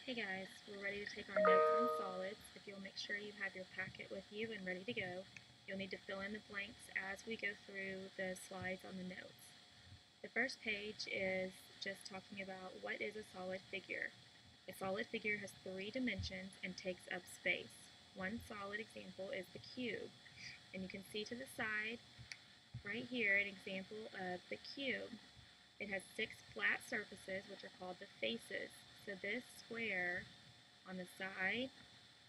Hey guys, we're ready to take our notes on solids. If you'll make sure you have your packet with you and ready to go, you'll need to fill in the blanks as we go through the slides on the notes. The first page is just talking about what is a solid figure. A solid figure has 3 dimensions and takes up space. One solid example is the cube, and you can see to the side right here an example of the cube. It has 6 flat surfaces, which are called the faces. So this square on the side,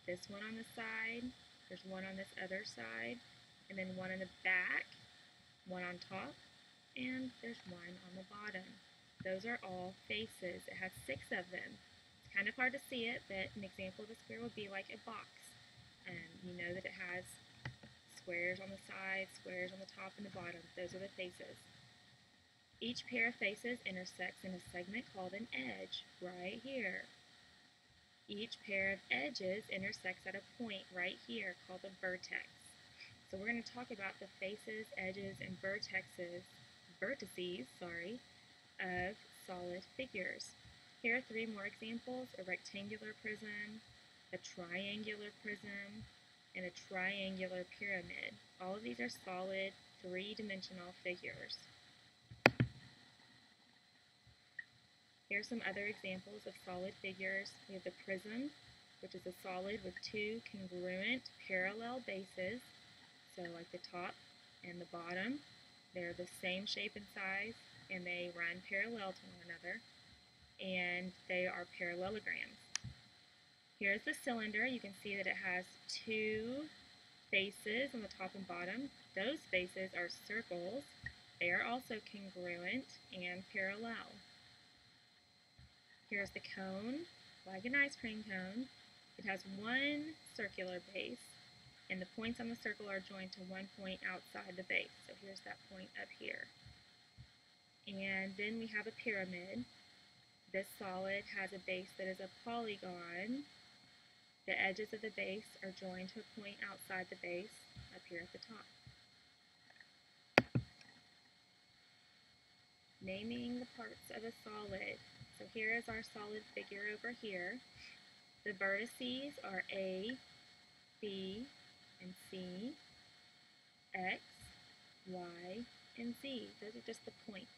this one on the side, there's one on this other side, and then one in the back, one on top, and there's one on the bottom. Those are all faces. It has 6 of them. It's kind of hard to see it, but an example of a square would be like a box. And you know that it has squares on the side, squares on the top and the bottom. Those are the faces. Each pair of faces intersects in a segment called an edge, right here. Each pair of edges intersects at a point right here called a vertex. So we're going to talk about the faces, edges, and vertices of solid figures. Here are 3 more examples: a rectangular prism, a triangular prism, and a triangular pyramid. All of these are solid 3-dimensional figures. Here are some other examples of solid figures. We have the prism, which is a solid with 2 congruent parallel bases. So like the top and the bottom, they're the same shape and size, and they run parallel to one another, and they are parallelograms. Here's the cylinder. You can see that it has 2 faces on the top and bottom. Those faces are circles. They are also congruent and parallel. Here's the cone, like an ice cream cone. It has 1 circular base, and the points on the circle are joined to 1 point outside the base. So here's that point up here. And then we have a pyramid. This solid has a base that is a polygon. The edges of the base are joined to a point outside the base, up here at the top. Naming the parts of a solid. So here is our solid figure over here. The vertices are A, B, and C, X, Y, and Z. Those are just the points.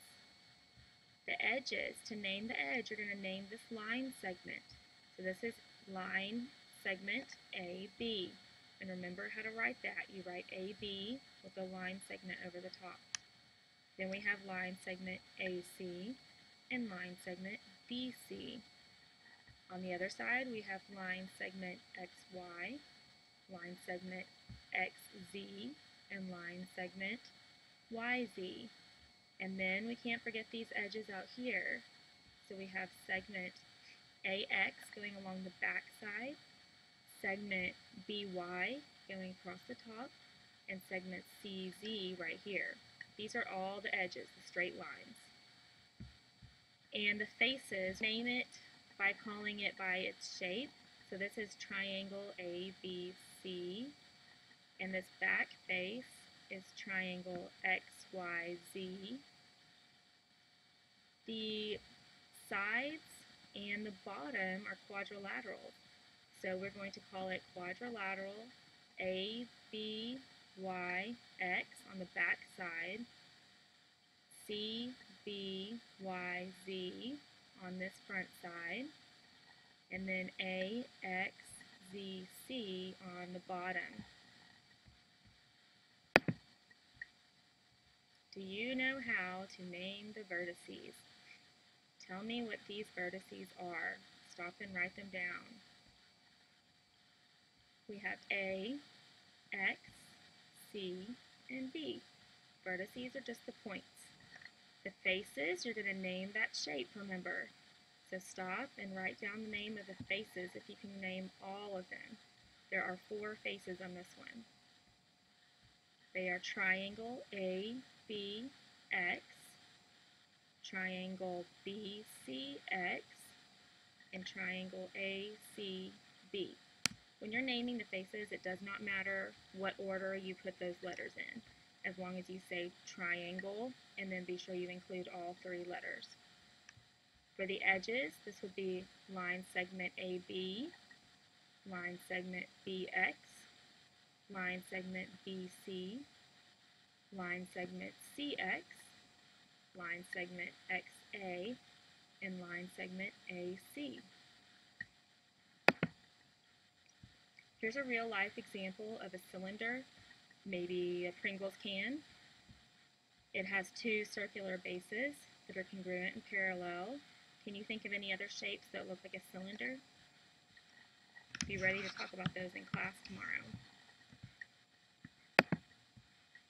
The edges, to name the edge, you're going to name this line segment. So this is line segment AB. And remember how to write that. You write AB with a line segment over the top. Then we have line segment AC and line segment BC. On the other side, we have line segment XY, line segment XZ, and line segment YZ. And then we can't forget these edges out here. So we have segment AX going along the back side, segment BY going across the top, and segment CZ right here. These are all the edges, the straight lines. And the faces, name it by calling it by its shape. So this is triangle ABC, and this back face is triangle XYZ. The sides and the bottom are quadrilateral. So we're going to call it quadrilateral ABYX on the back side, CBYZ on this front side, and then AXZC on the bottom. Do you know how to name the vertices? Tell me what these vertices are. Stop and write them down. We have A, X, C, and B. Vertices are just the points. The faces, you're going to name that shape, remember. So stop and write down the name of the faces if you can name all of them. There are 4 faces on this one. They are triangle ABX, triangle BCX, and triangle ACB. When you're naming the faces, it does not matter what order you put those letters in, as long as you say triangle, and then be sure you include all 3 letters. For the edges, this would be line segment AB, line segment BX, line segment BC, line segment CX, line segment XA, and line segment AC. Here's a real-life example of a cylinder, maybe a Pringles can. It has two circular bases that are congruent and parallel. Can you think of any other shapes that look like a cylinder? Be ready to talk about those in class tomorrow.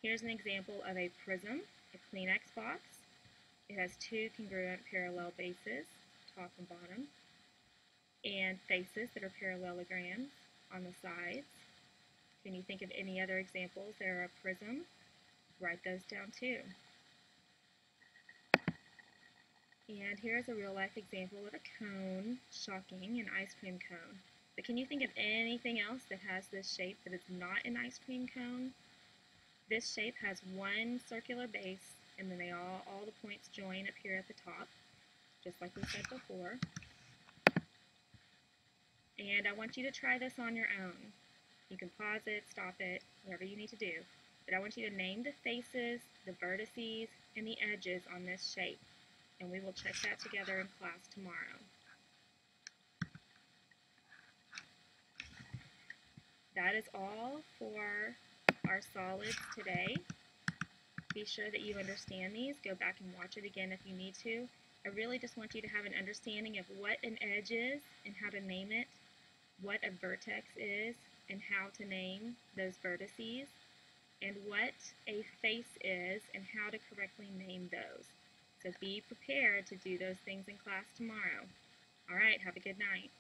Here's an example of a prism, a Kleenex box. It has two congruent parallel bases, top and bottom, and faces that are parallelograms on the sides. Can you think of any other examples that are a prism? Write those down too. And here's a real-life example of a cone, shocking, an ice cream cone. But can you think of anything else that has this shape that is not an ice cream cone? This shape has one circular base, and then all the points join up here at the top, just like we said before. And I want you to try this on your own. You can pause it, stop it, whatever you need to do. But I want you to name the faces, the vertices, and the edges on this shape. And we will check that together in class tomorrow. That is all for our solids today. Be sure that you understand these. Go back and watch it again if you need to. I really just want you to have an understanding of what an edge is and how to name it, what a vertex is and how to name those vertices, and what a face is and how to correctly name those. So be prepared to do those things in class tomorrow. All right, have a good night.